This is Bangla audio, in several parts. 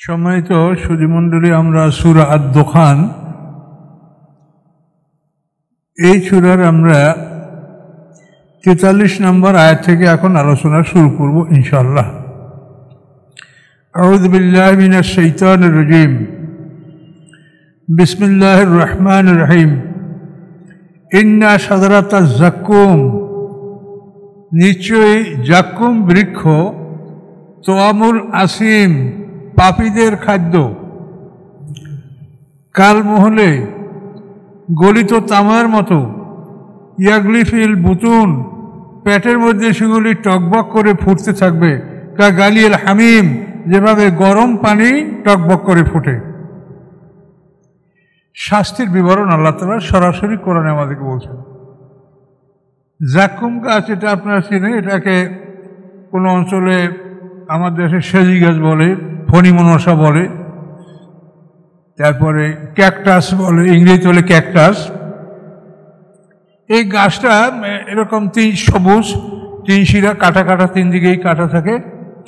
সম্মানিত সুধীমণ্ডলী, আমরা সূরা আদ-দুখান এই সূরার আমরা 43 নম্বর আয়াত থেকে এখন আলোচনা শুরু করব ইনশাআল্লাহ। আউযু বিল্লাহি মিনাশ শাইতানির রাজীম। বিসমিল্লাহির রহমানির রহিম। ইন্না শাজারাতাজ যাক্কুম, নিশ্চয়ই যাক্কুম বৃক্ষ তোয়ামুল আসিম, পাপীদের খাদ্য, কালমহলে গলিত তামার মতো, ইয়াগলিফিল বুতুন, পেটের মধ্যে সেগুলি টকবক করে ফুটতে থাকবে, কা গালিয়াল হামিম, যেভাবে গরম পানি টকবক করে ফুটে। শাস্তির বিবরণ আল্লাহ তাআলা সরাসরি কোরআনে আমাদেরকে বলছেন। যাক্কুম গাছ, এটা আপনারা চিনেন, এটাকে কোনো অঞ্চলে আমার দেশে সেজি গাছ বলে, ফণিমনসা বলে, তারপরে ক্যাকটাস বলে, ইংরেজিতে বলে ক্যাকটাস। এই গাছটা এরকম সবুজ, তিন শিরা, কাটা কাটা, তিন দিকেই কাটা থাকে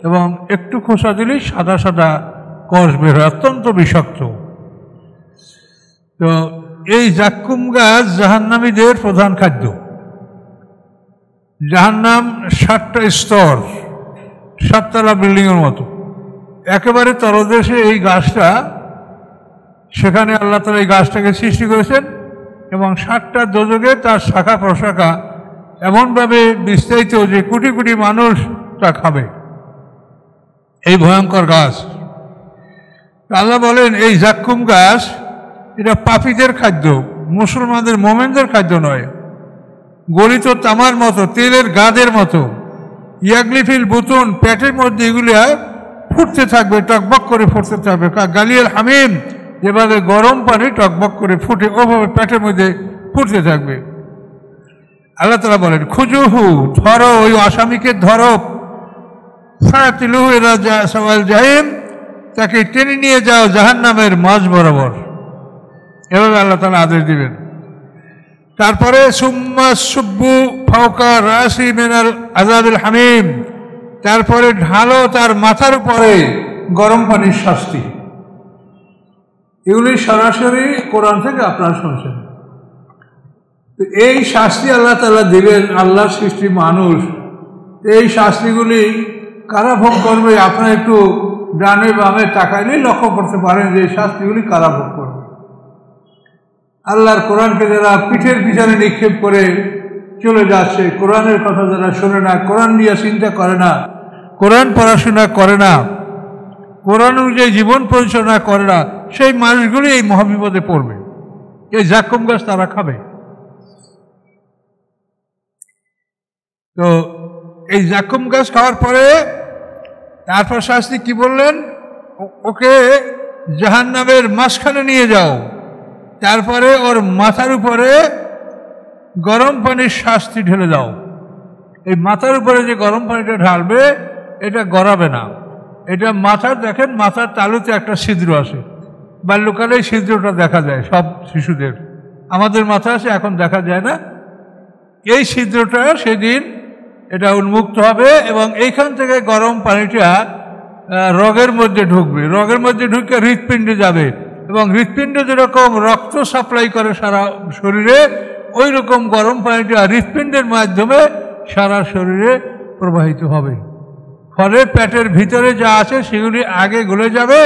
এবং একটু খোসা দিলেই সাদা সাদা কষ বের হয়, অত্যন্ত বিষাক্ত। তো এই যাক্কুম গাছ জাহান্নামীদের প্রধান খাদ্য। জাহান্নাম 7টা স্তর, 7তলা বিল্ডিংয়ের মতো, একেবারে তলদেশে এই গাছটা, সেখানে আল্লাহ তাআলা এই গাছটাকে সৃষ্টি করেছেন এবং 7টা দোজখে তার শাখা প্রশাখা এমনভাবে বিস্তারিত যে কোটি কোটি মানুষ তা খাবে। এই ভয়ঙ্কর গাছ, আল্লাহ বলেন এই যাক্কুম গাছ এটা পাপীদের খাদ্য, মুসলমানদের, মোমেনদের খাদ্য নয়। গলিত তামার মতো, তেলের গাদের মতো, ইয়াগলিফিল বুতুন, পেটের মধ্যে এগুলি ফুটতে থাকবে, টকবক করে ফুটতে থাকবে, গালিয়াল হামিম, যেভাবে গরম পানি টকবক করে ফুটে ওভাবে পেটের মধ্যে ফুটতে থাকবে। আল্লাহ তাআলা বলেন খুজুহু, ধরো ওই আসামিকে ধরো, ফাতিলুহু ইলা সাওয়াল জাহিম, তাকে টেনে নিয়ে যাও জাহান্নামের মাঝ বরাবর। এভাবে আল্লাহ তাআলা আদেশ দিবেন। তারপরে সুম্মা সুব্বু ফাওকা রাসি মিনাল আযাবিল হামিম, তারপরে ঢালো তার মাথার উপরে গরম পানির শাস্তি। এগুলি সরাসরি কোরআন থেকে আপনারা শুনছেন। এই শাস্তি আল্লাহ তাআলা দিলেন, আল্লাহর সৃষ্টি মানুষ। এই শাস্তিগুলি কারা ভোগ করবে? আপনারা একটু ডানে বামে তাকাইলেই লক্ষ্য করতে পারেন যে এই শাস্তিগুলি কারা ভোগ করবে। আল্লাহর কোরআনকে যারা পিঠের পিছনে নিক্ষেপ করে চলে যাচ্ছে, কোরআনের কথা যারা শোনে না, কোরআন নিয়ে চিন্তা করে না, কোরআন পড়াশোনা করে না, কোরআন অনুযায়ী জীবন পরিচালনা করে না, সেই মানুষগুলি এই মহাবিপদে পড়বে। এই যাক্কুম গাছ তারা খাবে। তো এই যাক্কুম গাছ খাওয়ার পরে তারপর শাস্তি কি বললেন? ওকে জাহান্নামের মাঝখানে নিয়ে যাও, তারপরে ওর মাথার উপরে গরম পানির শাস্তি ঢেলে দাও। এই মাথার উপরে যে গরম পানিটা ঢালবে, এটা গড়াবে না, এটা মাথার, দেখেন মাথার তালুতে একটা ছিদ্র আছে, বাল্যকালে এই ছিদ্রটা দেখা যায় সব শিশুদের, আমাদের মাথা আছে, এখন দেখা যায় না। এই ছিদ্রটা সেদিন এটা উন্মুক্ত হবে এবং এইখান থেকে গরম পানিটা রগের মধ্যে ঢুকবে, রগের মধ্যে ঢুকে হৃৎপিণ্ডে যাবে এবং হৃৎপিণ্ডে যেরকম রক্ত সাপ্লাই করে সারা শরীরে, ওই রকম গরম পানিটা হৃৎপিণ্ডের মাধ্যমে সারা শরীরে প্রবাহিত হবে। ফলে পেটের ভিতরে যা আছে সেগুলি আগে গলে যাবে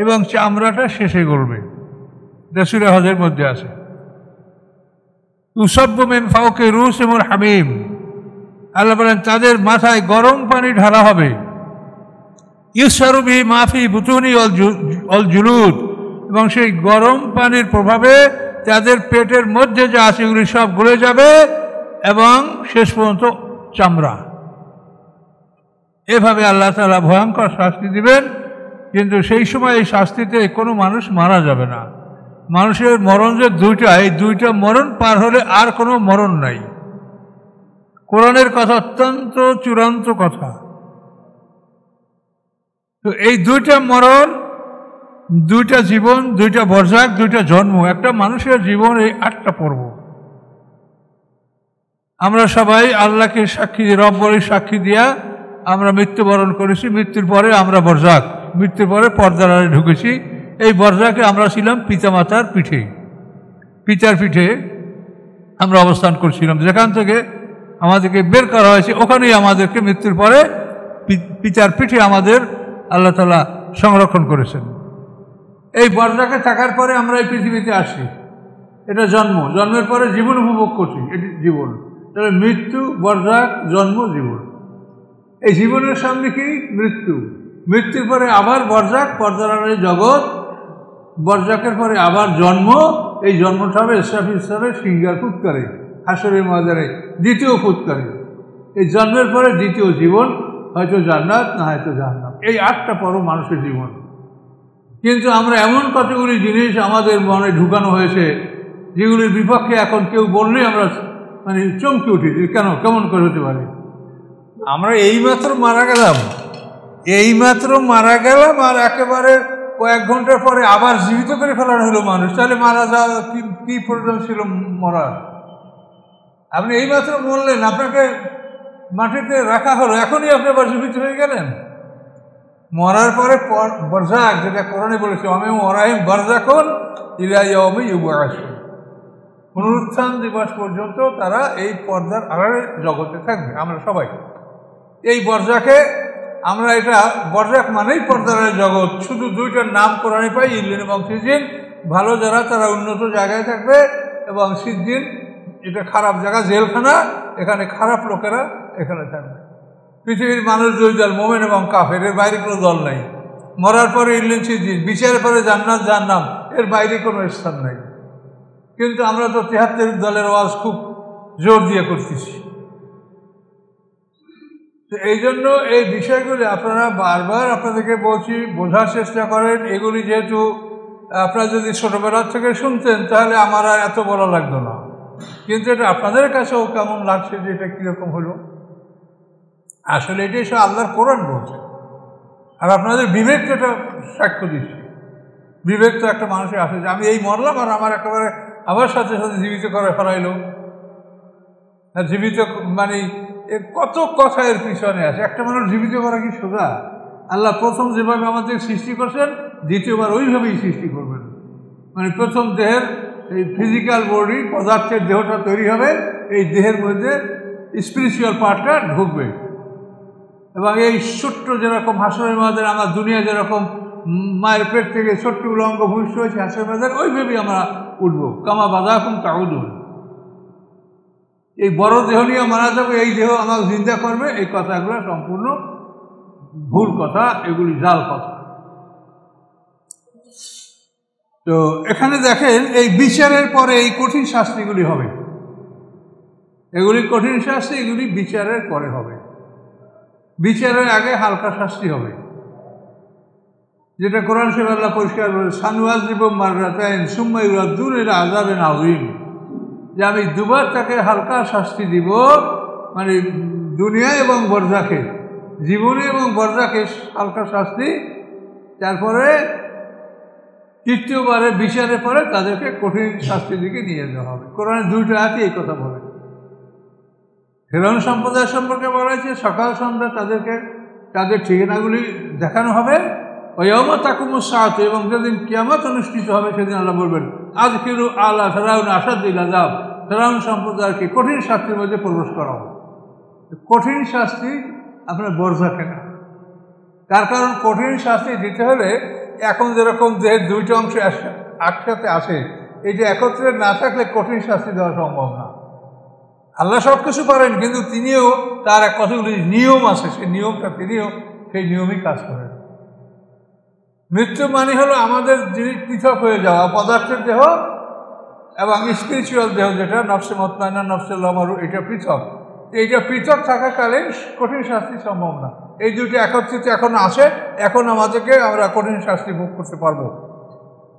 এবং চামড়াটা শেষে গলবে। সূরা হজের মধ্যে আছে ইউসাব্বু মিন ফাওকি রুসিহিমুল হামিম। আল্লাহ বলেন তাদের মাথায় গরম পানি ঢালা হবে। ইউসারু বিহি মা ফি বুতুনি ওয়াল জুলুদ, এবং সেই গরম পানির প্রভাবে তাদের পেটের মধ্যে যা আছে এগুলি সব গলে যাবে এবং শেষ পর্যন্ত চামড়া। এভাবে আল্লাহ তাআলা ভয়ঙ্কর শাস্তি দিবেন। কিন্তু সেই সময় এই শাস্তিতে কোনো মানুষ মারা যাবে না। মানুষের মরণ যে দুইটা, এই দুইটা মরণ পার হলে আর কোনো মরণ নাই। কোরআনের কথা অত্যন্ত চূড়ান্ত কথা। তো এই দুইটা মরণ, দুইটা জীবন, দুইটা বরজাক, দুইটা জন্ম, একটা মানুষের জীবন, এই 8টা পর্ব। আমরা সবাই আল্লাহকে সাক্ষী, রব বলে সাক্ষী দিয়া আমরা মৃত্যুবরণ করেছি। মৃত্যুর পরে আমরা বরজাক, মৃত্যুর পরে পর্দার আড়ালে ঢুকেছি। এই বর্জাকে আমরা ছিলাম পিতামাতার পিঠে, পিতার পিঠে আমরা অবস্থান করছিলাম। যেখান থেকে আমাদেরকে বের করা হয়েছে ওখানেই আমাদেরকে মৃত্যুর পরে পিতার পিঠে আমাদের আল্লাহ তাআলা সংরক্ষণ করেছেন। এই বর্জাকে থাকার পরে আমরা এই পৃথিবীতে আসি, এটা জন্ম, জন্মের পরে জীবন উপভোগ করছি, এটি জীবন। তাহলে মৃত্যু, বর্জাক, জন্ম, জীবন। এই জীবনের সামনে কি মৃত্যু, মৃত্যুর পরে আবার বর্জাক, পর্দার আড়ালে জগৎ, বর্জাকের পরে আবার জন্ম। এই জন্মটা হবে ইসরাফিল সাহেবের সিংহার ফুৎকারে, হাসরের ময়দানে দ্বিতীয় ফুৎকারে। এই জন্মের পরে দ্বিতীয় জীবন, হয়তো জান্নাত না হয়তো জাহান্নাম। এই 8টা পর্ব মানুষের জীবন। কিন্তু আমরা এমন কতগুলি জিনিস আমাদের মনে ঢুকানো হয়েছে যেগুলির বিপক্ষে এখন কেউ বললেই আমরা মানে চমকে উঠি, কেন, কেমন করে হতে পারে? আমরা এইমাত্র মারা গেলাম, এইমাত্র মারা গেলাম, আর একেবারে কয়েক ঘন্টার পরে আবার জীবিত করে ফেলানো হলো মানুষ। তাহলে মারা যাওয়া কি প্রয়োজন ছিল মরার? আপনি এইমাত্র মরলেন, আপনাকে মাটিতে রাখা হলো, এখনই আপনি আবার জীবিত হয়ে গেলেন। মরার পরে বরজাক, যেটা কোরআনে বলেছে, অমেম ওরাহিম বরজাকুন ইলা ইয়াউমি ইউবআসুন, পুনরুত্থান দিবস পর্যন্ত তারা এই পর্দার আড়ালে জগতে থাকবে। আমরা সবাই এই বরজাকে, আমরা এটা বরজাক মানেই পর্দার আড়ালে জগৎ। শুধু 2টার নাম কোরআনে পাই, ইল্লিন এবং সিজিন। ভালো যারা তারা উন্নত জায়গায় থাকবে, এবং সিজিন এটা খারাপ জায়গা, জেলখানা, এখানে খারাপ লোকেরা এখানে থাকবে। পৃথিবীর মানুষ 2 দল, মোমেন এবং কাফের, এর বাইরে কোনো দল নাই। মরার পরে ইল্লিন সিজিন, বিচারের পরে জান্নাত জাহান্নাম, এর বাইরে কোনো স্থান নাই। কিন্তু আমরা তো 73 দলের আওয়াজ খুব জোর দিয়ে করতেছি। তো এই জন্য এই বিষয়গুলি আপনারা বারবার আপনাদেরকে বলছি, বোঝার চেষ্টা করেন। এগুলি যেহেতু আপনারা যদি ছোটবেলার থেকে শুনতেন তাহলে আমার আর এত বলা লাগতো না, কিন্তু এটা আপনাদের কাছেও কেমন লাগছে যে এটা কীরকম হলো। আসলে এটাই সব আল্লাহর কোরআন বলছে, আর আপনাদের বিবেক যেটা সাক্ষ্য দিচ্ছে। বিবেক তো একটা মানুষের আসে যে আমি এই মরলাম আর আমার একেবারে আবার সাথে সাথে জীবিত করে ফেলাইলো। আর জীবিত মানে কত কথা এর পিছনে আছে। একটা মানুষ জীবিত করা কি সোজা? আল্লাহ প্রথম যেভাবে আমাদের সৃষ্টি করছেন, দ্বিতীয়বার ওইভাবেই সৃষ্টি করবেন। মানে প্রথম দেহের এই ফিজিক্যাল বডি, পদার্থের দেহটা তৈরি হবে, এই দেহের মধ্যে স্পিরিচুয়াল পার্টটা ঢুকবে। এবং এই ছোট্ট যেরকম হাসরের ময়দানে আমার দুনিয়া যেরকম মায়ের পেট থেকে ছোট্ট উলঙ্গ ভূমিষ্ঠ হয়েছে, হাসরের ময়দানে ওইভাবেই আমরা উঠবো। কামা বাদাকুম তাউদুন। এই বড় দেহ নিয়ে মারা যাবে, এই দেহ আমাকে চিন্তা করবে, এই কথাগুলো সম্পূর্ণ ভুল কথা, এগুলি জাল কথা। তো এখানে দেখেন এই বিচারের পরে এই কঠিন শাস্তিগুলি হবে, এগুলি কঠিন শাস্তি, এগুলি বিচারের পরে হবে। বিচারের আগে হালকা শাস্তি হবে, যেটা কোরআন শরীফে আল্লাহ পরিষ্কার বলে, সানুয়াযিবু মাররাতাইন সুম্মা ইউরাদ্দুনা ইলা আযাবিন আযীম, যে আমি 2বার তাকে হালকা শাস্তি দিব, মানে দুনিয়া এবং বরজাকে, জীবনে এবং বরজাকে হালকা শাস্তি। তারপরে 3য়বারে বিচারের পরে তাদেরকে কঠিন শাস্তির দিকে নিয়ে যাওয়া হবে। কোরআনের 2টা আয়াতে এই কথা বলে। ফিরআউন সম্প্রদায় সম্পর্কে বলা হয়েছে, সকাল সন্ধ্যা তাদেরকে তাদের ঠিকানাগুলি দেখানো হবে। ওয়াইয়াউমা তাকুমুস সাআতু, এবং যেদিন কিয়ামত অনুষ্ঠিত হবে সেদিন আল্লাহ বলবেন, আযকিরু আলা ফিরআউন আশাদ্দিল আযাব, ফিরআউন সম্প্রদায়কে কঠিন শাস্তির মধ্যে প্রবেশ করাও। কঠিন শাস্তি আপনার বরজাকে না। তার কারণ কঠিন শাস্তি দিতে হলে এখন যেরকম দেহের 2টা অংশ একসাথে আসে, এইটা একত্রে না থাকলে কঠিন শাস্তি দেওয়া সম্ভব না। আল্লাহ সব কিছু পারেন, কিন্তু তিনিও তার কতগুলি নিয়ম আছে, সেই নিয়মটা তিনিও সেই নিয়মই কাজ করেন। মৃত্যু মানে হলো আমাদের জিনিস পৃথক হয়ে যাওয়া, পদার্থের দেহ এবং স্পিরিচুয়াল দেহ, যেটা নফসে মুতমাইন্না, নফসে লামারু, এটা পৃথক। এইটা পৃথক থাকাকালীন কঠিন শাস্তি সম্ভব না। এই 2টি একত্রিত এখন আসে, এখন আমাদেরকে আমরা কঠিন শাস্তি ভোগ করতে পারবো,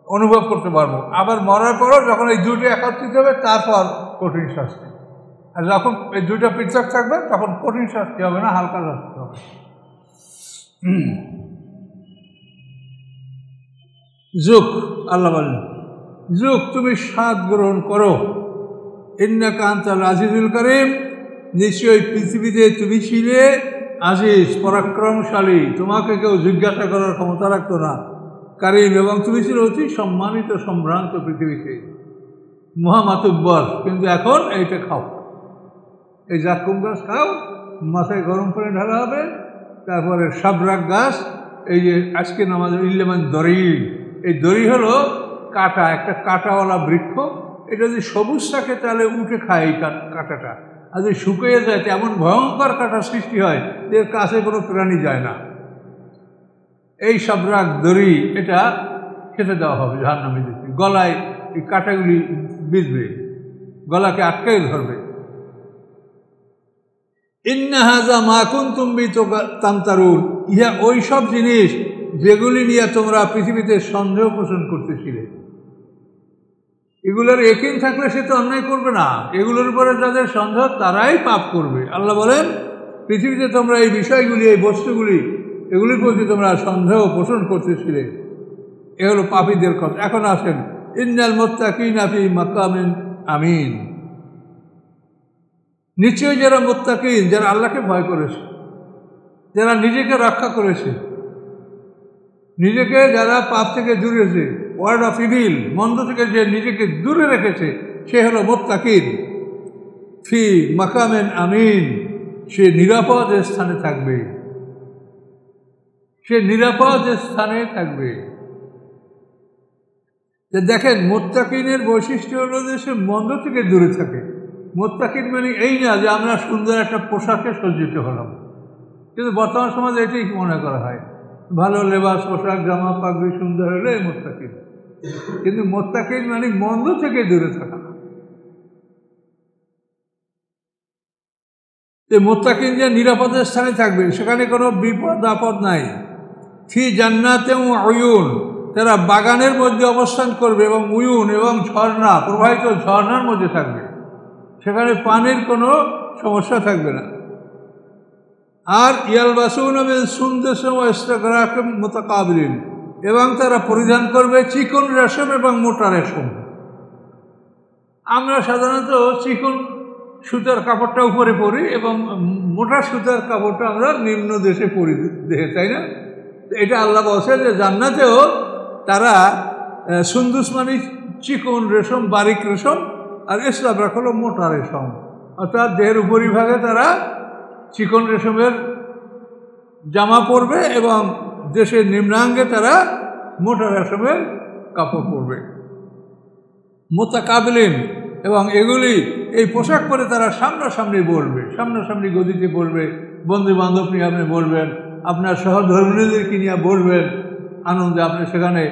অনুভব করতে পারবো। আবার মরার পরও যখন এই 2টি একত্রিত হবে তারপর কঠিন শাস্তি। আর যখন এই 2টা পৃথক থাকবে তখন কঠিন শাস্তি হবে না, হালকা শাস্তি হবে। যুগ, আল্লাহ বলেন, যুগ তুমি স্বাদ গ্রহণ করো, ইন্নাকা আনতাল আজিজুল কারীম, নিশ্চয়ই পৃথিবীতে তুমি ছিলে আজিজ পরাক্রমশালী, তোমাকে কেউ জিজ্ঞাসা করার ক্ষমতা রাখতো না, কারিম এবং তুমি ছিল অতি সম্মানিত সম্ভ্রান্ত পৃথিবীতে মহামাতুব্বর। কিন্তু এখন এইটা খাও, এই জাক্কুম গাছ খাও, মাথায় গরম পানি ঢালা হবে, তারপরে সাবরাক গাছ, এই যে আজকে আমাদের ইল্লেমান দড়ি, এই দড়ি হলো কাঁটা, একটা কাঁটাওয়ালা বৃক্ষ। এটা যদি সবুজ থাকে তাহলে উঠে খায় এই কাঁটাটা, আর যদি শুকিয়ে যায় এমন ভয়ঙ্কর কাঁটা সৃষ্টি হয় যে এর কাছে কোনো প্রাণী যায় না। এই সাবরাক দড়ি এটা খেতে দেওয়া হবে জাহান্নামীদেরকে, গলায় এই কাঁটাগুলি বিঁধবে, গলাকে আটকাই ধরবে। ইন্না হাযা মা কুনতুম বিহি তামতারুন, ইহা ওই সব জিনিস যেগুলি নিয়ে তোমরা পৃথিবীতে সন্দেহ পোষণ করতেছিলে। এগুলোর ইয়াকিন থাকলে সে তো অন্যায় করবে না, এগুলোর উপরে যাদের সন্দেহ তারাই পাপ করবে। আল্লাহ বলেন পৃথিবীতে তোমরা এই বিষয়গুলি, এই বস্তুগুলি, এগুলির প্রতি তোমরা সন্দেহ পোষণ করতেছিলে, এ হলো পাপীদের কথা। এখন আসেন, ইন্নাল মুত্তাকিনা ফি মাকামিন আমিন, নিশ্চয়ই যারা মুত্তাকিন, যারা আল্লাহকে ভয় করেছে, যারা নিজেকে রক্ষা করেছে, নিজেকে যারা পাপ থেকে দূরেছে, ওয়ার্ড অফ ইভিল, মন্দ থেকে যে নিজেকে দূরে রেখেছে, সে হলো মুত্তাকিন। ফি মাকামিন আমিন, সে নিরাপদ স্থানে থাকবে, সে নিরাপদ স্থানে থাকবে। দেখেন মুত্তাকিনের বৈশিষ্ট্য হলো যে সে মন্দ থেকে দূরে থাকে। মুত্তাকিন মানে এই না যে আমরা সুন্দর একটা পোশাকে সজ্জিত হলাম, কিন্তু বর্তমান সমাজে এটাই মনে করা হয়, ভালো লেবাস, পোশাক, জামা, পাগড়ি সুন্দর হলে মুত্তাকিন। কিন্তু মুত্তাকিন মানে মন্দ থেকে দূরে থাকা। মুত্তাকিন যে নিরাপদের স্থানে থাকবে, সেখানে কোনো বিপদ আপদ নাই। ফি জান্নাতে উয়ুন, তারা বাগানের মধ্যে অবস্থান করবে, এবং উয়ুন এবং ঝর্ণা, প্রবাহিত ঝর্ণার মধ্যে থাকবে, সেখানে পানির কোনো সমস্যা থাকবে না। আর ইয়ালবাসুনা মিন সুনদুসিন ওয়া ইস্তাবরাকিন মুতাকাবিলিন, এবং তারা পরিধান করবে চিকন রেশম এবং মোটা রেশম। আমরা সাধারণত চিকন সুতার কাপড়টা উপরে পরি এবং মোটা সুতার কাপড়টা আমরা নিম্ন দেশে পরি, দেহে, তাই না? এটা আল্লাহ বলছে যে জান্নাতেও তারা সুন্দুস মানে চিকন রেশম, বারিক রেশম, আর ইস্তাবরাক হলো মোটা রেশম, অর্থাৎ দেহের উপরিভাগে তারা চিকন রেশমের জামা পরবে এবং দেশের নিম্নাঙ্গে তারা মোটা রেশমের কাপড় পরবে। মুতাকাবিলিন, এবং এগুলি এই পোশাক পরে তারা সামনাসামনি বলবে, সামনাসামনি গদিতে বলবে, বন্ধু বান্ধব নিয়ে আপনি বলবেন, আপনার সহধর্মীয়দেরকে নিয়ে বলবেন, আনন্দে আপনি সেখানে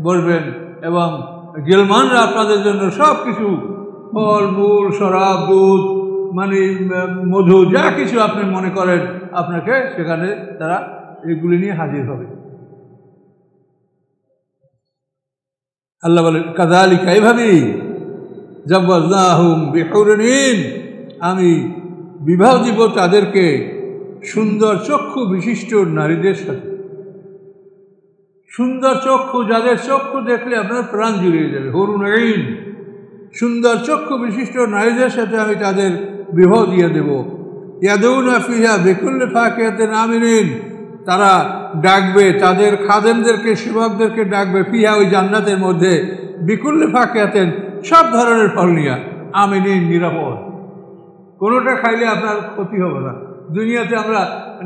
বলবেন, এবং গেলমানরা আপনাদের জন্য সব কিছু ফল মূল, শরাব, দুধ, মানে মধু, যা কিছু আপনি মনে করেন আপনাকে সেখানে তারা এগুলি নিয়ে হাজির হবে। আল্লাহ বলেন কাযালিকা, এইভাবেই জাওয়াজনাহুম বিহুরিন ঈন, আমি বিবাহ দিব তাদেরকে সুন্দর চক্ষু বিশিষ্ট নারীদের সাথে। সুন্দর চক্ষু, যাদের চক্ষু দেখলে আপনার প্রাণ জুড়িয়ে যাবে, হুরুন ঈন, সুন্দর চক্ষু বিশিষ্ট নারীদের সাথে আমি তাদের বিবাহ দিয়ে দেব। ইয়াদউনা ফিহা বিকুল্লি ফাকিহাতিন আমিনিন, তারা ডাকবে তাদের খাদেমদেরকে, সেবকদেরকে ডাকবে, ফিহা ওই জান্নাতের মধ্যে, বিকুল্লি ফাকিহাতিন সব ধরনের ফল নিয়ে, আমিনিন নিরাপদ, কোনোটা খাইলে আপনার ক্ষতি হবে না। দুনিয়াতে আমরা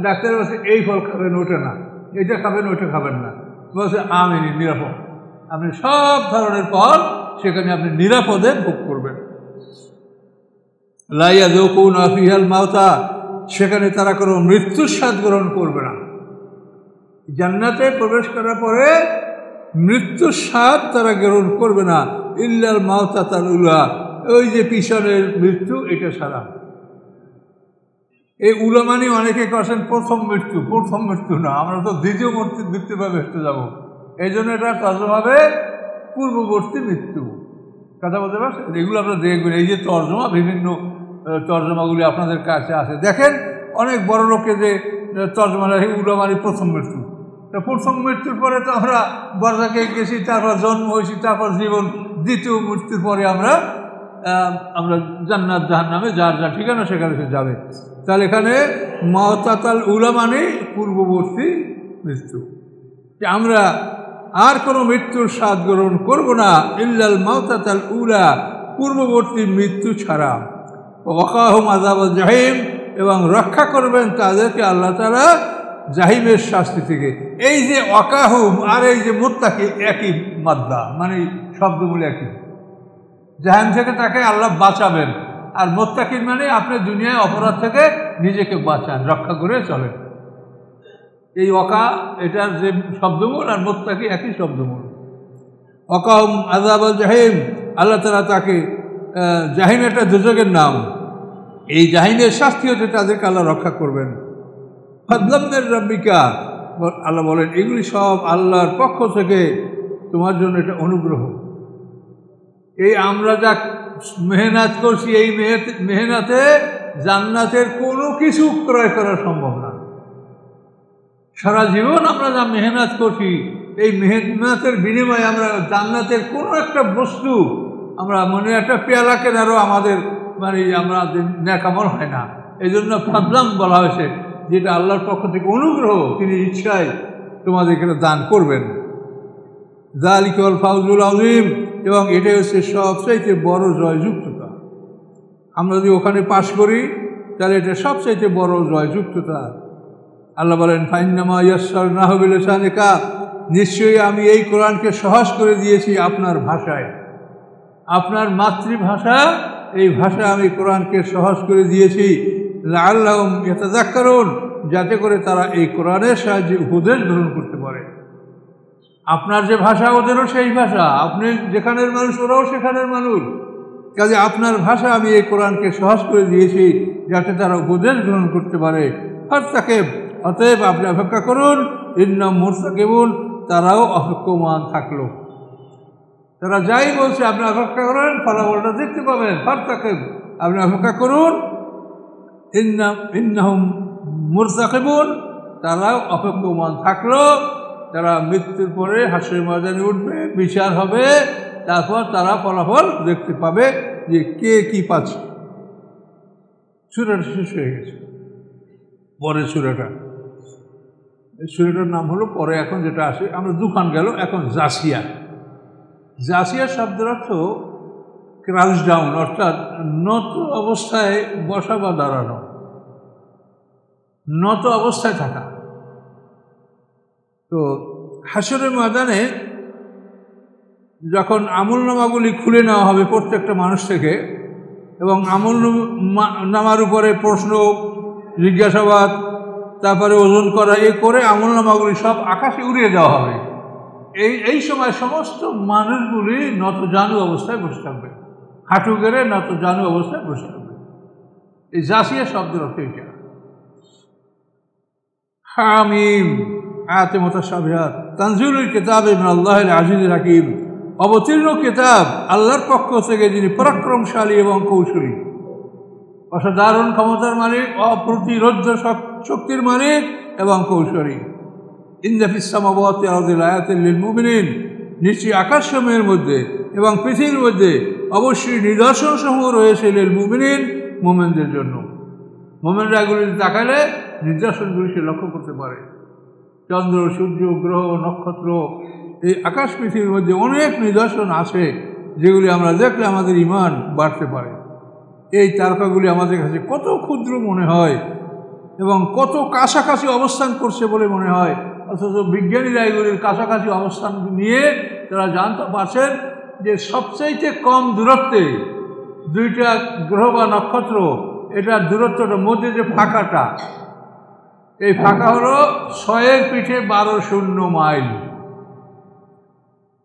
ডাক্তারের কাছে এই ফল খাবেন, ওটা না, এটা খাবেন, ওটা খাবেন না, বলছে আমিনিন নিরাপদ, আপনি সব ধরনের ফল সেখানে আপনি নিরাপদে ভোগ করবেন। লা ইয়াযুকুনা ফিহাল মাউতা, সেখানে তারা কোনো মৃত্যুর স্বাদ গ্রহণ করবে না। জান্নাতে প্রবেশ করার পরে মৃত্যুর স্বাদ তারা গ্রহণ করবে না, ইল্লাল মাউতাতাল উলা, ওই যে পিছনের মৃত্যু, এটা ছাড়া। এই উলা মানে অনেকে করছেন প্রথম মৃত্যু, প্রথম মৃত্যু না, আমরা তো দ্বিতীয় মৃত্যু পাবে বেসতে যাব, এই জন্য এটা তর্জমা হবে পূর্ববর্তী মৃত্যু। কথা বলতে পারছেন? এগুলো আপনারা দেখবেন, এই যে তর্জমা, বিভিন্ন তর্জমাগুলি আপনাদের কাছে আছে, দেখেন অনেক বড় লোকে যে তর্জমা রাখে উলা মানে প্রথম মৃত্যু। তা প্রথম মৃত্যুর পরে তো আমরা বর্জাকে গেছি, তারপর জন্ম হয়েছি, তারপর জীবন, দ্বিতীয় মৃত্যুর পরে আমরা জান্নাত জাহান্নামে যার যা ঠিকানা সেখানে সে যাবে। তাহলে এখানে মাওতাতাল উলা মানে পূর্ববর্তী মৃত্যু, যে আমরা আর কোনো মৃত্যুর স্বাদ গ্রহণ করব না ইল্লাল মাওতাতাল উলা, পূর্ববর্তী মৃত্যু ছাড়া। ওয়াকাহুম আযাবাল জাহিম, এবং রক্ষা করবেন তাদেরকে আল্লাহ তাআলা জাহিমের শাস্তি থেকে। এই যে ওয়াকাহুম আর এই যে মুত্তাকি একই মাদ্দা, মানে শব্দগুলো একই। জাহিম থেকে তাকে আল্লাহ বাঁচাবেন, আর মুত্তাকিন মানে আপনি দুনিয়ায় অপরাধ থেকে নিজেকে বাঁচান, রক্ষা করে চলেন। এই ওয়াকা এটার যে শব্দমূল আর মুত্তাকি একই শব্দমূল। ওয়াকাহুম আযাবাল জাহিম, আল্লাহ তাআলা তাকে জাহিম একটা দুজকের নাম, এই জাহিমের শাস্তি হতে তাদেরকে আল্লাহ রক্ষা করবেন। ফাদলাম মির রাব্বিকা, আল্লাহ বলেন এগুলি সব আল্লাহর পক্ষ থেকে তোমার জন্য এটা অনুগ্রহ। এই আমরা যা মেহনত করছি, এই মেহনতে জান্নাতের কোনো কিছু ক্রয় করা সম্ভব না। সারা জীবন আমরা যা মেহনত করছি, এই মেহনতের বিনিময়ে আমরা জান্নাতের কোনো একটা বস্তু, আমরা মনে একটা পেয়ালা কেনারও আমাদের মানে আমরা নেকামল হয় না। এই জন্য ফাদলাম বলা হয়েছে, যেটা আল্লাহর পক্ষ থেকে অনুগ্রহ, তিনি ইচ্ছায় তোমাদেরকে দান করবেন। যালিকাল ফাউজুল আযীম, এবং এটাই হচ্ছে সবচাইতে বড় জয়যুক্ততা। আমরা যদি ওখানে পাশ করি তাহলে এটা সবচাইতে বড় জয়যুক্ততা। আল্লাহ বলেন ফাইন্নামা ইয়াসসারনাহু বিলিসানিকা, নিশ্চয়ই আমি এই কোরআনকে সহজ করে দিয়েছি আপনার ভাষায়, আপনার মাতৃভাষা, এই ভাষা আমি কোরআনকে সহজ করে দিয়েছি। লাআল্লাহুম ইয়াতাযাক্কারুন, যাতে করে তারা এই কোরআনের সাহায্যে উপদেশ গ্রহণ করতে পারে। আপনার যে ভাষা ওদেরও সেই ভাষা, আপনি যেখানের মানুষ ওরাও সেখানের মানুষ, কাজে আপনার ভাষা আমি এই কোরআনকে সহজ করে দিয়েছি যাতে তারা উপদেশ গ্রহণ করতে পারে। আর তাকে অতএব আপনি অপেক্ষা করুন, ইন্নাহুম মুরতাকিবুন, তারাও অপেক্ষমান থাকলো। তারা যাই বলছে আপনি অপেক্ষা করেন, ফলাফলটা দেখতে পাবেন। ফারতাকিব, আপনি অপেক্ষা করুন, ইন্নাহুম মুরতাকিবুন, তারাও অপেক্ষমান থাকলো। তারা মৃত্যুর পরে হাসরের ময়দানে উঠবে, বিচার হবে, তারপর তারা ফলাফল দেখতে পাবে যে কে কি পাচ্ছে। সূরাটা শেষ হয়ে গেছে। পরের সূরাটার নাম হলো, পরে এখন যেটা আসে, আমরা দুখান গেল, এখন জাসিয়া। জাসিয়া শব্দের অর্থ ক্রাউচ ডাউন, অর্থাৎ নত অবস্থায় বসা বা দাঁড়ানো, নত অবস্থায় থাকা। তো হাসরের ময়দানে যখন আমলনামাগুলি খুলে নেওয়া হবে প্রত্যেকটা মানুষ থেকে, এবং আমলনামার উপরে প্রশ্ন, জিজ্ঞাসাবাদ, তারপরে ওজন করা, এই করে আমলনামাগুলি সব আকাশে উড়িয়ে দেওয়া হবে। এই সময় সমস্ত মানুষগুলি নতজানু অবস্থায় বসে থাকবে, হাঁটু গেড়ে নতজানু অবস্থায় বসে থাকবে। এই জাসিয়া শব্দের অর্থ এটা। হামিম, আয়াতে মুতাশাবিহাত, তানজিলুল কিতাব মিনাল্লাহিল আজিজিল হাকিম, অবতীর্ণ কিতাব আল্লাহর পক্ষ থেকে, যিনি পরাক্রমশালী এবং কৌশলী, অসাধারণ ক্ষমতার মালিক, অপ্রতিরোধ্য শক্তির মালিক এবং কৌশলী। ইন্না ফিস সামাওয়াতি ওয়াল আরদি লাআয়াতিন লিল মুমিনিন, নিশ্চয়ই আকাশসমূহের মধ্যে এবং পৃথিবীর মধ্যে অবশ্যই নিদর্শন সমূহ রয়েছে লিল মুমিনিন, মুমিনদের জন্য। মুমিনরা এগুলি তাকালে নিদর্শনগুলি সে লক্ষ্য করতে পারে। চন্দ্র, সূর্য, গ্রহ, নক্ষত্র, এই আকাশ পৃথিবীর মধ্যে অনেক নিদর্শন আছে যেগুলি আমরা দেখলে আমাদের ঈমান বাড়তে পারে। এই তারকাগুলি আমাদের কাছে কত ক্ষুদ্র মনে হয় এবং কত কাছাকাছি অবস্থান করছে বলে মনে হয়, অথচ বিজ্ঞানীরা এগুলির কাছাকাছি অবস্থান নিয়ে তারা জানতে পারছেন যে সবচাইতে কম দূরত্বে দুইটা গ্রহ বা নক্ষত্র, এটার দূরত্বটা মধ্যে যে ফাঁকাটা, এই ফাঁকা হলো 6-এর পিঠে 12 মাইল।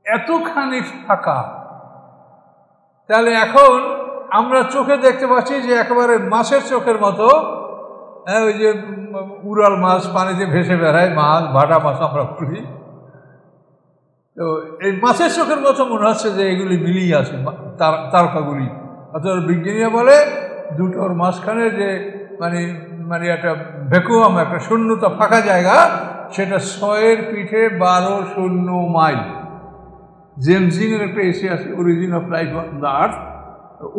এতখানি ফাঁকা। তাহলে এখন আমরা চোখে দেখতে পাচ্ছি যে একেবারে মাছের চোখের মতো, ওই যে উড়াল মাছ পানিতে ভেসে বেড়ায়, মাছ, ভাটা মাছ আমরা করি, তো এই মাছের চোখের মতো মনে হচ্ছে যে এগুলি মিলিয়ে আছে তারকাগুলি। অথচ বিজ্ঞানীরা বলে দুটোর মাঝখানে যে মানে একটা ভ্যাকুয়াম, একটা শূন্যতা, ফাঁকা জায়গা, সেটা 6-এর পিঠে 12 মাইল। জেমস জিনের একটা এসে আছে, origin of life on the earth,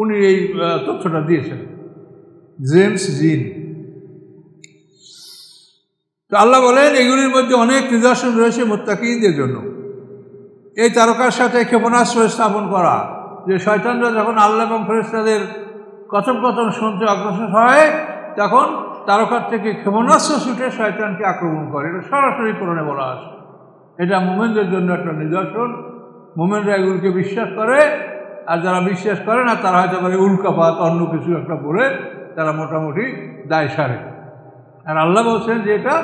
উনি এই তথ্যটা দিয়েছেন। জেমস জিন তো আল্লাহ বলেন এগুলির মধ্যে অনেক নিদর্শন রয়েছে মুত্তাকিনদের জন্য। এই তারকার সাথে ক্ষেপণাস্ত্র স্থাপন করা, যে শয়তানরা যখন আল্লাহ এবং ফেরেশতাদের কথোপকথন শুনতে অগ্রসর হয় তখন তারকার থেকে ক্ষেপণাস্ত্র ছুটে শয়তানকে আক্রমণ করে। এটা সরাসরি কোরআনে বলা আছে। এটা মুমিনদের জন্য একটা নিদর্শন। মুমিনরা এগুলিকে বিশ্বাস করে, আর যারা বিশ্বাস করে না তারা হয়তো পারে উল্কাপাত অন্য কিছু একটা বলে তারা মোটামুটি দায় সারে। আর আল্লাহ বলছেন যে এটা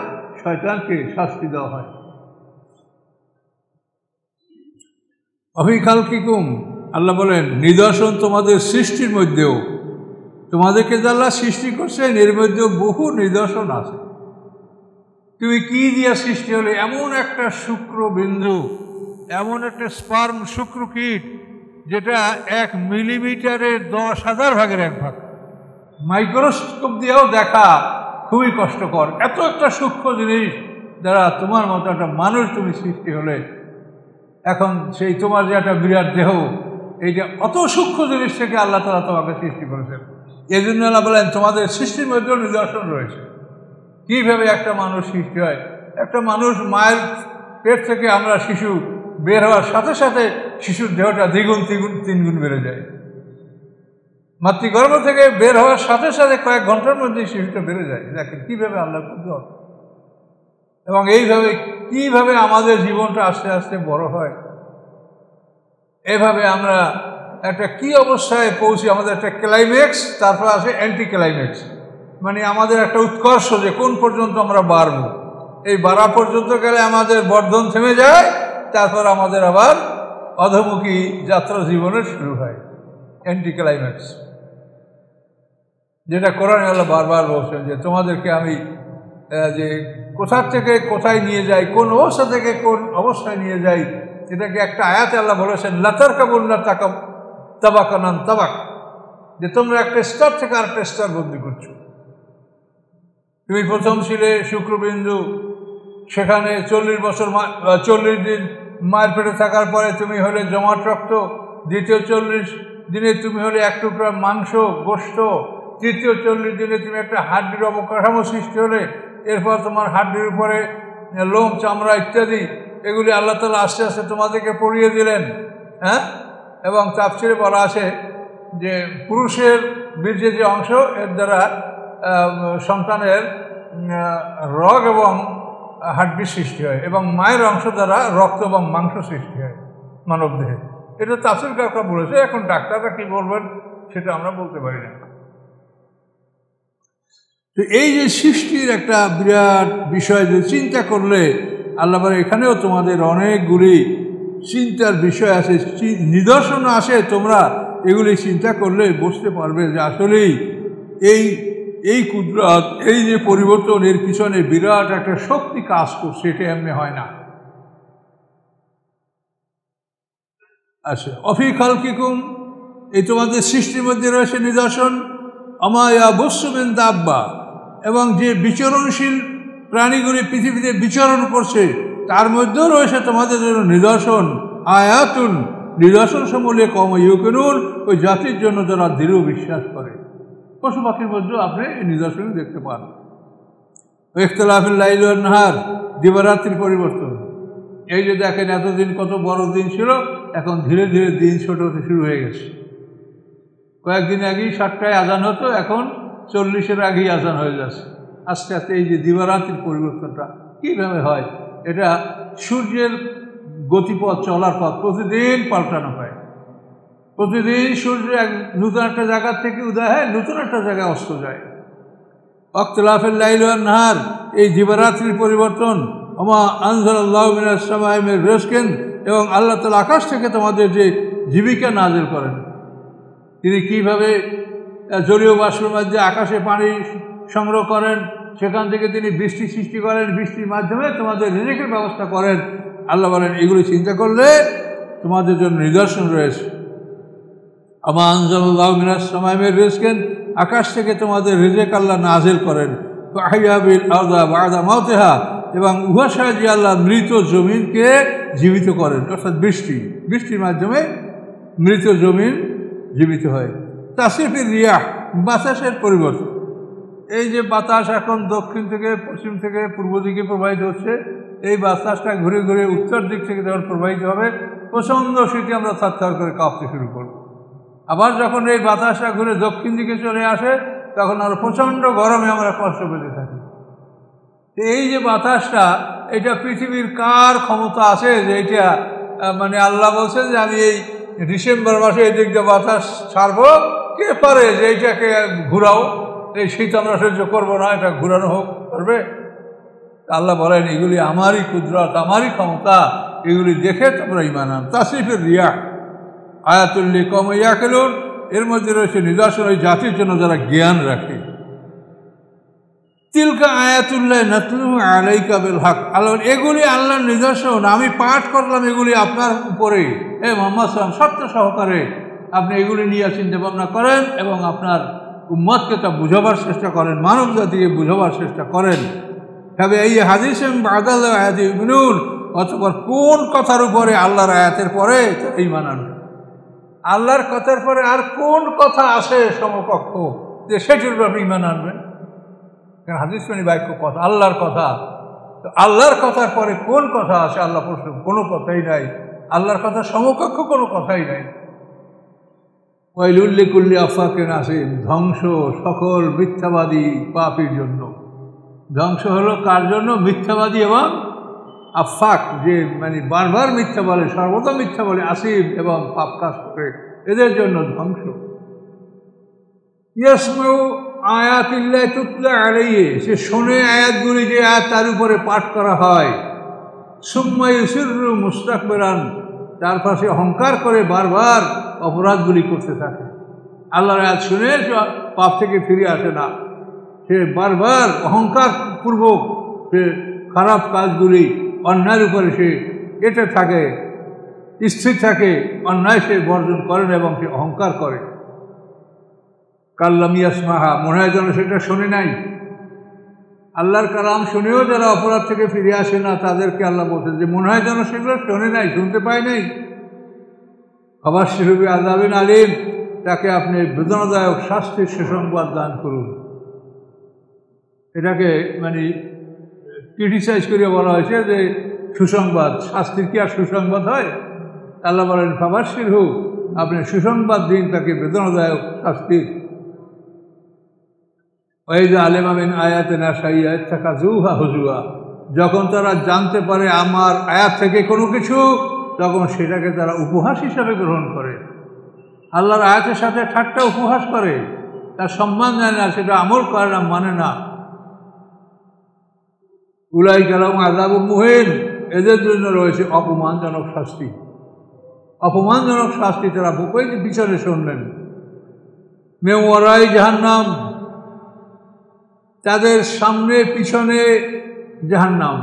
শয়তানকে শাস্তি দেওয়া হয়। অফি খালকিকুম, আল্লাহ বলেন নিদর্শন তোমাদের সৃষ্টির মধ্যেও, তোমাদেরকে যে আল্লাহ সৃষ্টি করছেন এর মধ্যেও বহু নিদর্শন আছে। তুমি কি দিয়া সৃষ্টি হলে? এমন একটা শুক্রবিন্দু, এমন একটা স্পার্ম শুক্রকীট যেটা 1 মিলিমিটারের 10,000 ভাগের 1 ভাগ। মাইক্রোস্কোপ দিয়েও দেখা খুবই কষ্টকর। এত একটা সূক্ষ্ম জিনিস দ্বারা তোমার মতো একটা মানুষ তুমি সৃষ্টি হলে, এখন সেই তোমার যে একটা বিরাট দেহ, এইটা অত সূক্ষ্ম জিনিস থেকে আল্লাহ তাআলা তোমাকে সৃষ্টি করেছেন। এই জন্য আল্লাহ বলেন তোমাদের সৃষ্টির মধ্যেও নিদর্শন রয়েছে। কীভাবে একটা মানুষ সৃষ্টি হয়? একটা মানুষ মায়ের পেট থেকে আমরা শিশু বের হওয়ার সাথে সাথে শিশুর দেহটা দ্বিগুণ তিন গুণ বেড়ে যায়। মাতৃগর্ভ থেকে বের হওয়ার সাথে সাথে কয়েক ঘন্টার মধ্যে শিশুটা বেড়ে যায়। দেখেন কীভাবে আল্লাহ কুদরত, এবং এইভাবে কীভাবে আমাদের জীবনটা আস্তে আস্তে বড় হয়। এভাবে আমরা একটা কি অবস্থায় পৌঁছি, আমাদের একটা ক্লাইম্যাক্স, তারপর আসে অ্যান্টি ক্লাইম্যাক্স, মানে আমাদের একটা উৎকর্ষ যে কোন পর্যন্ত আমরা বাড়ব। এই বাড়া পর্যন্ত গেলে আমাদের বর্ধন থেমে যায়, তারপর আমাদের আবার অধোমুখী যাত্রা জীবনের শুরু হয়, অ্যান্টি ক্লাইম্যাক্স, যেটা কোরআনে আল্লাহ বারবার বলছেন যে তোমাদেরকে আমি যে কোথা থেকে কোথায় নিয়ে যাই, কোন অবস্থা থেকে কোন অবস্থায় নিয়ে যাই, এটাকে একটা আয়াতে আল্লাহ বলেছেন লাতারকাবুন্না তাবাকানান তাবাক, যে তোমরা একটা স্তর থেকে আরেকটা স্তর বদলি করছো। তুমি প্রথম ছিলে শুক্রবিন্দু, সেখানে 40 দিন মায়ের পেটে থাকার পরে তুমি হলে জমাট রক্ত, দ্বিতীয় 40 দিনে তুমি হলে 1 টুকরা মাংস গোশত, তৃতীয় 40 দিনে তুমি একটা হাড্ডির অবকাঠামো সৃষ্টি হলে, এরপর তোমার হাড্ডির উপরে লোম চামড়া ইত্যাদি এগুলি আল্লাহ তাআলা আস্তে আস্তে তোমাদেরকে পরিয়ে দিলেন। হ্যাঁ, এবং তাফসীরে বলা আছে যে পুরুষের বীর্যের যে অংশ, এর দ্বারা সন্তানের রগ এবং হাড্ডি সৃষ্টি হয়, এবং মায়ের অংশ দ্বারা রক্ত এবং মাংস সৃষ্টি হয় মানব দেহে। এটা তাফসীর কাররা বলেছে। এখন ডাক্তাররা কি বলবেন সেটা আমরা বলতে পারি না। তো এই যে সৃষ্টির একটা বিরাট বিষয়, যে চিন্তা করলে আল্লাহ বলে এখানেও তোমাদের অনেকগুলি চিন্তার বিষয় আছে, নিদর্শন আসে। তোমরা এগুলি চিন্তা করলে বুঝতে পারবে যে আসলেই এই কুদরত, এই যে পরিবর্তন, এর পিছনে বিরাট একটা শক্তি কাজ করছে, এটা এমনি হয় না। আচ্ছা, অফি খালকিকুম, এই তোমাদের সৃষ্টির মধ্যে রয়েছে নিদর্শন। আমায়া বসুমিন দাব্বা, এবং যে বিচরণশীল প্রাণীগুলি পৃথিবীতে বিচরণ করছে তার মধ্যেও রয়েছে তোমাদের জন্য নিদর্শন। আয়াতুন, নিদর্শন সমূলে কম ইউকিনুন, ওই জাতির জন্য যারা দৃঢ় বিশ্বাস করে। পশু পাখির মধ্যেও আপনি এই নিদর্শন দেখতে পান। ইখতিলাফিল লাইল ওয়ান নাহার, দিবারাত্রির পরিবর্তন। এই যে দেখেন এতদিন কত বড় দিন ছিল, এখন ধীরে ধীরে দিন ছোট হতে শুরু হয়ে গেছে। কয়েকদিন আগেই 7টায় আজান হতো, এখন 40-এর আগেই আজান হয়ে যাচ্ছে। আস্তে আস্তে এই যে দিবারাত্রির পরিবর্তনটা কীভাবে হয়, এটা সূর্যের গতিপথ, চলার পথ প্রতিদিন পাল্টানো হয়। প্রতিদিন সূর্য নতুন একটা জায়গার থেকে উদয় হয়, নতুন একটা জায়গায় অস্ত যায়। ইখতিলাফিল লাইল ওয়ান নাহার, এই দিবারাত্রির পরিবর্তন। ওমা আনজালাল্লাহু মিনাস সামাই মির রিজকিন, এবং আল্লাহ তাআলা আকাশ থেকে তোমাদের যে জীবিকা নাজিল করেন। তিনি কীভাবে জলীয় বাষ্পের মধ্যে আকাশে পানি সংগ্রহ করেন, সেখান থেকে তিনি বৃষ্টি সৃষ্টি করেন, বৃষ্টির মাধ্যমে তোমাদের রিজিকের ব্যবস্থা করেন। আল্লাহ বলেন এগুলি চিন্তা করলে তোমাদের জন্য নিদর্শন রয়েছে। আমা আনজালাল্লাহু মিনাস সামাই মির রিজকিন, আকাশ থেকে তোমাদের রিজিক আল্লাহ নাজিল করেন। ফাহিয়া বিল আরদা বা'দা মাউতিহা, এবং উহার সাহায্যে আল্লাহ মৃত জমিনকে জীবিত করেন, অর্থাৎ বৃষ্টির মাধ্যমে মৃত জমিন জীবিত হয়। তাসরিফির রিয়াহ, বাতাসের পরিবর্তন। এই যে বাতাস এখন দক্ষিণ থেকে পশ্চিম থেকে পূর্ব দিকে প্রবাহিত হচ্ছে, এই বাতাসটা ঘুরে ঘুরে উত্তর দিক থেকে যখন প্রবাহিত হবে, প্রচণ্ড শীতে আমরা থরথর করে কাঁপতে শুরু করব। আবার যখন এই বাতাসটা ঘুরে দক্ষিণ দিকে চলে আসে, তখন আরও প্রচণ্ড গরমে আমরা কষ্ট পেতে থাকি। এই যে বাতাসটা, এটা পৃথিবীর কার ক্ষমতা আছে যে এইটা মানে আল্লাহ বলছেন যে আমি এই ডিসেম্বর মাসে এই দিক দিয়ে বাতাস ছাড়বো, কে পারে যে এইটাকে ঘুরাও, এই শীত আমরা সহ্য করবো না, এটা ঘুরানো হোক, পারবে? আল্লাহ বলেন এগুলি আমারই কুদরত, আমারই ক্ষমতা, এগুলি দেখে তোমরা ঈমান আনো। তাসরিফের রিয়া আয়াতুল লিকওম ইয়াকিলুন, এর মধ্যে রয়েছে নিদর্শন ওই জাতির জন্য যারা জ্ঞান রাখে। তিলকা আয়াতুল্লাহ নাতলুহু আলাইকা বিল হক, আল্লাহ এগুলি আল্লাহর নিদর্শন, আমি পাঠ করলাম এগুলি আপনার উপরে, হে মুহাম্মদ সাল্লাল্লাহু আলাইহি ওয়াসাল্লাম, সত্য সহকারে আপনি এগুলি নিয়ে চিন্তা ভাবনা করেন এবং আপনার উম্মতকে তা বুঝাবার চেষ্টা করেন, মানব জাতিকে বুঝাবার চেষ্টা করেন। তবে এই হাদিসে বাদাল আয়াত ইউমিনুন, অতঃপর কোন কথার উপরে আল্লাহর আয়াতের পরে ঈমান আনবে? আল্লাহর কথার পরে আর কোন কথা আসে সমকক্ষ যে সেটির উপর আপনি ঈমান আনবেন? কারণ হাদিস মানে বাক্য কথা, আল্লাহর কথা। তো আল্লাহর কথার পরে কোন কথা আসে? আল্লাহ প্রশ্ন, কোনো কথাই নাই। আল্লাহর কথা সমকক্ষ কোনো কথাই নাই। ওয়াইলুল লিকুল্লি আফাকিন আসিম, ধ্বংস সকল মিথ্যাবাদী পাপীর জন্য। ধ্বংস হলো কার জন্য? মিথ্যাবাদী এবং আফাক, যে মানে বারবার মিথ্যা বলে, সর্বদা মিথ্যা বলে, আসিম এবং পাপ কাজ করে, এদের জন্য ধ্বংস। ইয়াসমাউ আয়াতিল্লাহি তুতলা আলাইহি, সে শোনে আয়াতগুলি, যে আয়াত তার উপরে পাঠ করা হয়। সুম্মা ইউসিররু মুস্তাকবিরান, তার পাশে অহংকার করে বারবার অপরাধগুলি করতে থাকে। আল্লাহর আয়াত শুনে পাপ থেকে ফিরে আসে না, সে বারবার অহংকার পূর্বক সে খারাপ কাজগুলি, অন্যায়ের উপরে সে এটে থাকে, স্থির থাকে, অন্যায় সে বর্জন করেন এবং সে অহংকার করে। কাল্লাম ইয়াসমাহা, মনে হয় যেন সেটা শোনে নাই। আল্লাহর কালাম শুনেও যারা অপরাধ থেকে ফিরে আসে না, তাদেরকে আল্লাহ বলছেন যে মনে হয় যেন সেগুলো শোনে নাই, শুনতে পায় নাই। ফাবাশশিরহু বিআযাবিন আলীম, তাকে আপনি বেদনাদায়ক শাস্তির সুসংবাদ দান করুন। এটাকে মানে ক্রিটিসাইজ করে বলা হয়েছে যে সুসংবাদ, শাস্তির কি আর সুসংবাদ হয়? আল্লাহ বলেন ফাবাশশিরহু, আপনি সুসংবাদ দিন তাকে বেদনাদায়ক শাস্তির। ওয়াইযা আলিমা মিন আয়াতিনা শাইআন ইত্তাখাযুহা হুজুয়া, যখন তারা জানতে পারে আমার আয়াত থেকে কোনো কিছু, তখন সেটাকে তারা উপহাস হিসাবে গ্রহণ করে। আল্লাহর আয়াতের সাথে ঠাট্টা উপহাস করে, তার সম্মান দেয় না, সেটা আমল করে না, মানে না। উলাইকা লাহুম আযাবুম মুহিন, এদের জন্য রয়েছে অপমানজনক শাস্তি। অপমানজনক শাস্তি তারা বুকের পিছনে শুনলেন। মিন ওয়ারাই জাহান্নাম, তাদের সামনে পিছনে জাহান্নাম।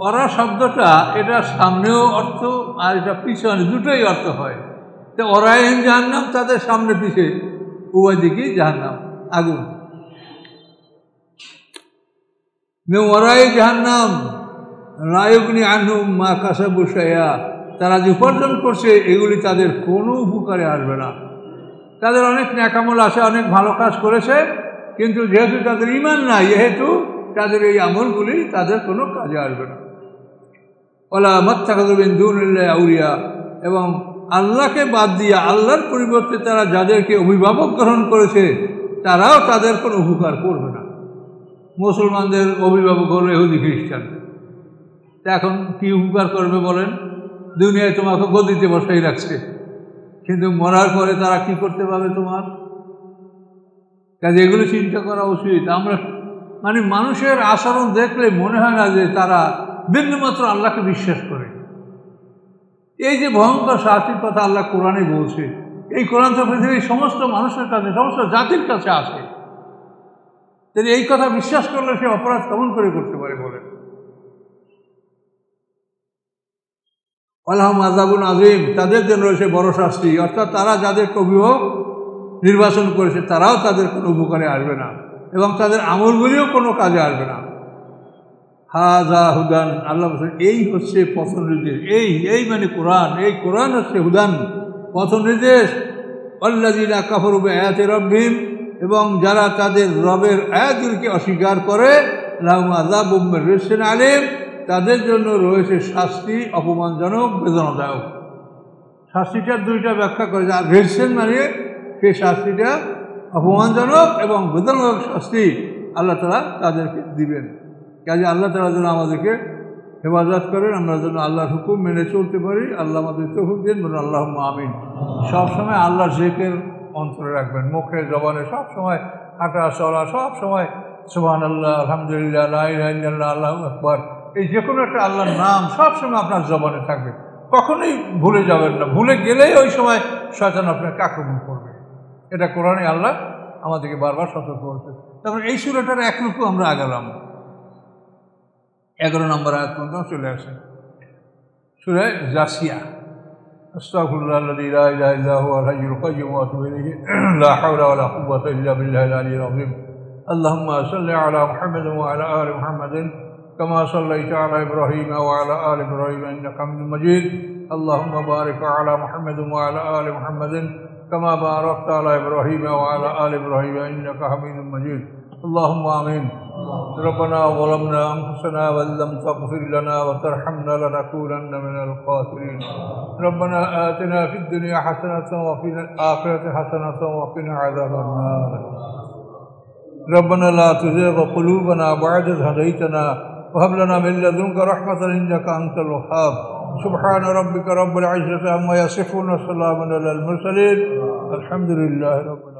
ওরা শব্দটা এটা সামনেও অর্থ আর এটা পিছনে, দুটোই অর্থ হয়। তো ওরাইন জাহান্নাম, তাদের সামনে পিছে উভয় দিকেই জাহান্নাম, আগুন। ওরাই জাহান্নাম লা ইউগনি আনহুম মা কাসাবু শাইআ, তারা যে উপার্জন করছে এগুলি তাদের কোনো উপকারে আসবে না। তাদের অনেক নেকামল আছে, অনেক ভালো কাজ করেছে, কিন্তু যেহেতু তাদের ঈমান নাই, যেহেতু তাদের এই আমলগুলি তাদের কোনো কাজে আসবে না। ওয়ালা মাত্তাখাযু মিন দুনিল্লাহি আউলিয়া, এবং আল্লাহকে বাদ দিয়ে আল্লাহর পরিবর্তে তারা যাদেরকে অভিভাবক গ্রহণ করেছে, তারাও তাদের কোনো উপকার করবে না। মুসলমানদের অভিভাবক হলো ইহুদি খ্রিস্টান, এখন কি উপকার করবে বলেন? দুনিয়ায় তোমাকে গদিতে বসাই রাখছে, কিন্তু মরার পরে তারা কি করতে পারবে তোমার? কাজে এগুলো চিন্তা করা উচিত। আমরা মানে মানুষের আচরণ দেখলে মনে হয় না যে তারা বিন্দুমাত্র আল্লাহকে বিশ্বাস করে। এই যে ভয়ঙ্কর শাস্তির কথা আল্লাহ কোরআনে বলছে, এই কোরআন তো পৃথিবীর সমস্ত মানুষের কাছে, সমস্ত জাতির কাছে আসে। তাহলে এই কথা বিশ্বাস করলে সে অপরাধ কেমন করে করতে পারে বলেন? ওয়ালাহুম আযাবুন আযীম, তাদের জন্য রয়েছে বড় শাস্তি। অর্থাৎ তারা যাদেরকে অভিভাবক নির্বাচন করেছে, তারাও তাদের কোনো উপকারে আসবে না এবং তাদের আমলগুলিও কোনো কাজে আসবে না। হাযা হুদান, আল্লাহ বলছেন এই হচ্ছে পথ নির্দেশ। এই মানে কোরআন, এই কোরআন হচ্ছে হুদান, পথ নির্দেশ। আল্লাযীনা কাফারু বিআয়াতি রাব্বিহিম, এবং যারা তাদের রবের আয়াতগুলিকে অস্বীকার করে লাহুম আযাবুম মিন রিজসিন আলীম, তাদের জন্য রয়েছে শাস্তি অপমানজনক বেদনাদায়ক। শাস্তিটার দুইটা ব্যাখ্যা করে, আর রিজসিন মানে সেই শাস্তিটা অপমানজনক এবং বেদনাদায়ক শাস্তি আল্লাহ তাআলা তাদেরকে দিবেন। কাজে আল্লাহ তাআলা যেন আমাদেরকে হেফাজত করেন, আমরা যেন আল্লাহর হুকুম মেনে চলতে পারি। আল্লাহ আমাদের তৌফিক দেন, বলুন আল্লাহুম্মা আমিন। সবসময় আল্লাহর জিকির অন্তরে রাখবেন, মুখে জবানে সবসময় হাঁটা চলা সবসময় সুবহানাল্লাহ, আলহামদুলিল্লাহ, লা ইলাহা ইল্লাল্লাহ, আল্লাহু আকবার, এই যে কোনো একটা আল্লাহর নাম সবসময় আপনার জবানে থাকবে, কখনোই ভুলে যাবেন না। ভুলে গেলেই ওই সময় শয়তান আপনাকে আক্রমণ করবে। এটা কোরআনে আল্লাহ আমাদেরকে বারবার সতর্ক করেছে। তারপরে এই সূরাটার এক রূপে আমরা আগালাম, 11 নম্বর আয়াত পর্যন্ত চলে আসে। সূরা জাসিয়া। আস্তাগফিরুল্লাহাল্লাযী লা ইলাহা ইল্লা হুয়াল হাইয়ুল কাইয়্যুম ওয়া আতুবু ইলাইহি লা হাওলা ওয়া লা কুওয়াতা ইল্লা বিল্লাহিল আলিয়্যিল আযীম। আল্লাহুম্মা সাল্লি আলা মুহাম্মাদিন ওয়া আলা আলি মুহাম্মাদিন কামা সাল্লাইতা আলা ইব্রাহিম ওয়া আলা আলি ইব্রাহিম ইন্নাকা হামিদুম মাজিদ। আল্লাহুম্মা বারিক আলা মুহাম্মাদিন ওয়া আলা আলি মুহাম্মাদিন কামা বারাকতা আলা ইব্রাহিম ওয়া আলা আলি ইব্রাহিম ইন্নাকা হামিদুম মাজিদ। اللهم آمين. ربنا ظلمنا أنفسنا وإن لم تغفر لنا وترحمنا لنكونن من الخاسرين. ربنا آتنا في الدنيا حسنة وفي الآخرة حسنة وقنا عذاب النار. ربنا لا تزغ قلوبنا بعد إذ هديتنا وهب لنا من لدنك رحمة إنك أنت الوهاب. سبحان ربك رب العزة عما يصفون وسلام على المرسلين. الحمد لله رب العالمين.